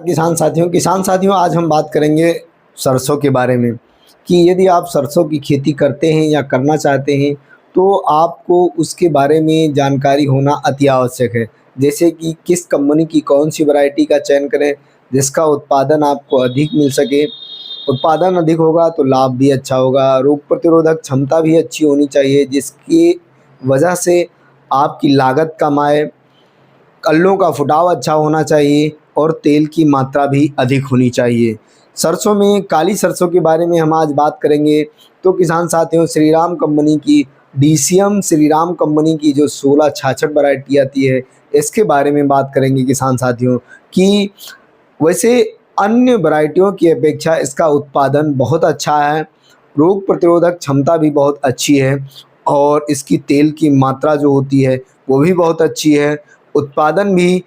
किसान साथियों आज हम बात करेंगे सरसों के बारे में कि यदि आप सरसों की खेती करते हैं या करना चाहते हैं तो आपको उसके बारे में जानकारी होना अति आवश्यक है। जैसे कि किस कंपनी की कौन सी वैरायटी का चयन करें जिसका उत्पादन आपको अधिक मिल सके। उत्पादन अधिक होगा तो लाभ भी अच्छा होगा, रोग प्रतिरोधक क्षमता भी अच्छी होनी चाहिए जिसकी वजह से आपकी लागत कम आए, कल्लों का फुटाव अच्छा होना चाहिए और तेल की मात्रा भी अधिक होनी चाहिए। सरसों में काली सरसों के बारे में हम आज बात करेंगे। तो किसान साथियों श्रीराम कंपनी की डीसीएम श्रीराम कंपनी की जो 1666 वैरायटी आती है इसके बारे में बात करेंगे किसान साथियों कि वैसे अन्य वैरायटियों की अपेक्षा इसका उत्पादन बहुत अच्छा है, रोग प्रतिरोधक क्षमता भी बहुत अच्छी है और इसकी तेल की मात्रा जो होती है वो भी बहुत अच्छी है, उत्पादन भी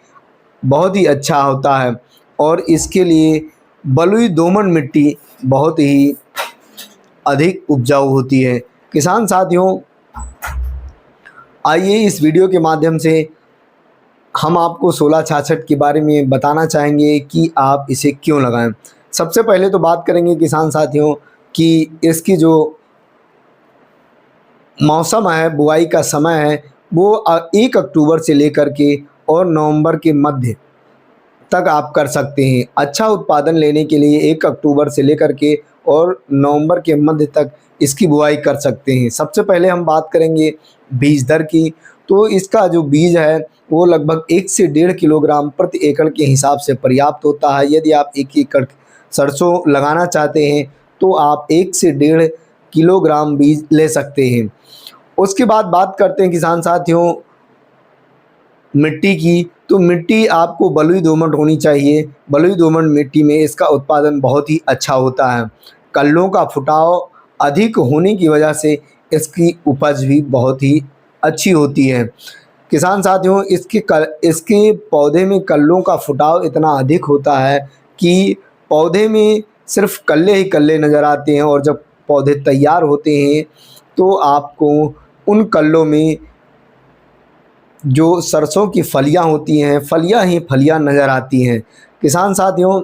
बहुत ही अच्छा होता है और इसके लिए बलुई दोमट मिट्टी बहुत ही अधिक उपजाऊ होती है। किसान साथियों आइए इस वीडियो के माध्यम से हम आपको 1666 के बारे में बताना चाहेंगे कि आप इसे क्यों लगाएं। सबसे पहले तो बात करेंगे किसान साथियों कि इसकी जो मौसम है, बुआई का समय है वो 1 अक्टूबर से लेकर के और नवंबर के मध्य तक आप कर सकते हैं। अच्छा उत्पादन लेने के लिए 1 अक्टूबर से लेकर के और नवंबर के मध्य तक इसकी बुआई कर सकते हैं। सबसे पहले हम बात करेंगे बीज दर की। तो इसका जो बीज है वो लगभग 1 से 1.5 किलोग्राम प्रति एकड़ के हिसाब से पर्याप्त होता है। यदि आप 1 एकड़ सरसों लगाना चाहते हैं तो आप 1 से 1.5 किलोग्राम बीज ले सकते हैं। उसके बाद बात करते हैं किसान साथियों मिट्टी की। तो मिट्टी आपको बलुई दोमट होनी चाहिए। बलुई दोमट मिट्टी में इसका उत्पादन बहुत ही अच्छा होता है। कल्लों का फुटाव अधिक होने की वजह से इसकी उपज भी बहुत ही अच्छी होती है। किसान साथियों इसके पौधे में कल्लों का फुटाव इतना अधिक होता है कि पौधे में सिर्फ कल्ले ही कल्ले नज़र आते हैं और जब पौधे तैयार होते हैं तो आपको उन कल्लों में जो सरसों की फलियां होती हैं फलियां ही फलियां नज़र आती हैं। किसान साथियों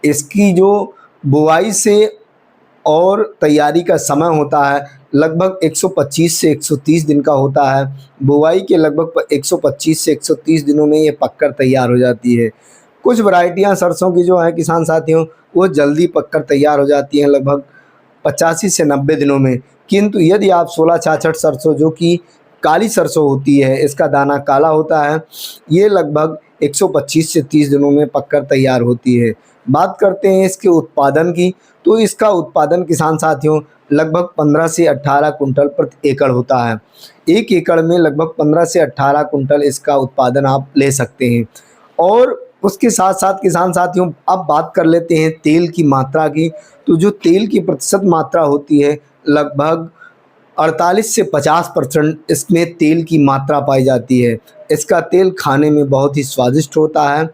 इसकी जो बुआई से और तैयारी का समय होता है लगभग 125 से 130 दिन का होता है। बुआई के लगभग 125 से 130 दिनों में ये पककर तैयार हो जाती है। कुछ वैरायटियां सरसों की जो है किसान साथियों वो जल्दी पककर तैयार हो जाती हैं लगभग 85 से 90 दिनों में। किंतु यदि आप 1666 सरसों जो कि काली सरसों होती है, इसका दाना काला होता है, ये लगभग 125 से 30 दिनों में पककर तैयार होती है। बात करते हैं इसके उत्पादन की। तो इसका उत्पादन किसान साथियों लगभग 15 से 18 कुंटल प्रति एकड़ होता है। 1 एकड़ में लगभग 15 से 18 कुंटल इसका उत्पादन आप ले सकते हैं। और उसके साथ साथ किसान साथियों अब बात कर लेते हैं तेल की मात्रा की। तो जो तेल की प्रतिशत मात्रा होती है लगभग 48 से 50% इसमें तेल की मात्रा पाई जाती है। इसका तेल खाने में बहुत ही स्वादिष्ट होता है।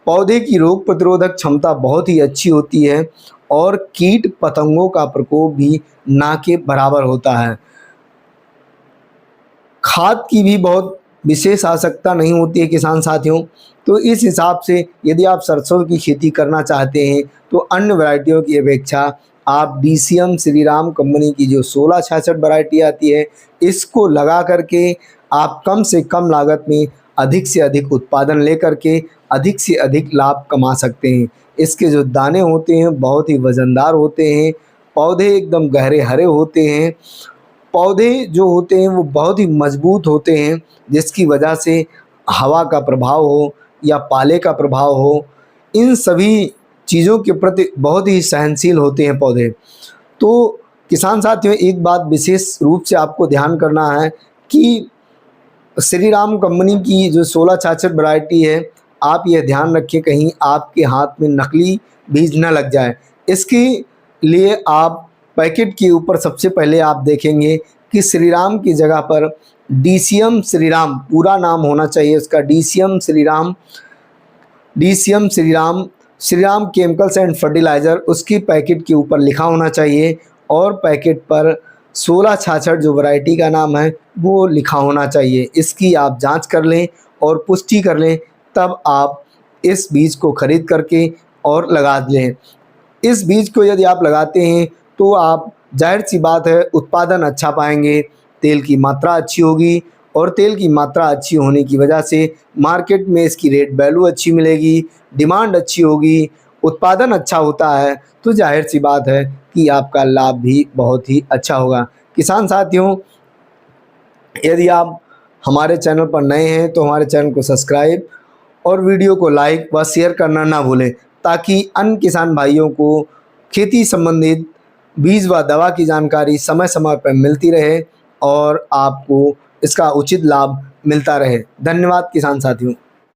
पौधे की रोग प्रतिरोधक क्षमता बहुत ही अच्छी होती है और कीट पतंगों का प्रकोप भी ना के बराबर होता है। खाद की भी बहुत विशेष आवश्यकता नहीं होती है किसान साथियों। तो इस हिसाब से यदि आप सरसों की खेती करना चाहते हैं तो अन्य वैरायटियों की अपेक्षा आप डीसीएम श्रीराम कंपनी की जो 1666 वैरायटी आती है इसको लगा करके आप कम से कम लागत में अधिक से अधिक उत्पादन लेकर के अधिक से अधिक लाभ कमा सकते हैं। इसके जो दाने होते हैं बहुत ही वज़नदार होते हैं, पौधे एकदम गहरे हरे होते हैं, पौधे जो होते हैं वो बहुत ही मजबूत होते हैं जिसकी वजह से हवा का प्रभाव हो या पाले का प्रभाव हो, इन सभी चीज़ों के प्रति बहुत ही सहनशील होते हैं पौधे। तो किसान साथियों एक बात विशेष रूप से आपको ध्यान करना है कि श्रीराम कंपनी की जो 1666 वैरायटी है आप यह ध्यान रखिए कहीं आपके हाथ में नकली बीज न लग जाए। इसके लिए आप पैकेट के ऊपर सबसे पहले आप देखेंगे कि श्रीराम की जगह पर डीसीएम श्रीराम पूरा नाम होना चाहिए उसका, DCM Shriram Shriram chemicals and fertiliser उसकी पैकेट के ऊपर लिखा होना चाहिए और पैकेट पर 1666 जो वैरायटी का नाम है वो लिखा होना चाहिए। इसकी आप जांच कर लें और पुष्टि कर लें तब आप इस बीज को खरीद करके और लगा लें। इस बीज को यदि आप लगाते हैं तो आप जाहिर सी बात है उत्पादन अच्छा पाएंगे, तेल की मात्रा अच्छी होगी और तेल की मात्रा अच्छी होने की वजह से मार्केट में इसकी रेट वैल्यू अच्छी मिलेगी, डिमांड अच्छी होगी, उत्पादन अच्छा होता है तो जाहिर सी बात है कि आपका लाभ भी बहुत ही अच्छा होगा। किसान साथियों, यदि आप हमारे चैनल पर नए हैं तो हमारे चैनल को सब्सक्राइब और वीडियो को लाइक व शेयर करना ना भूलें, ताकि अन्य किसान भाइयों को खेती संबंधित बीज व दवा की जानकारी समय समय पर मिलती रहे और आपको इसका उचित लाभ मिलता रहे। धन्यवाद किसान साथियों।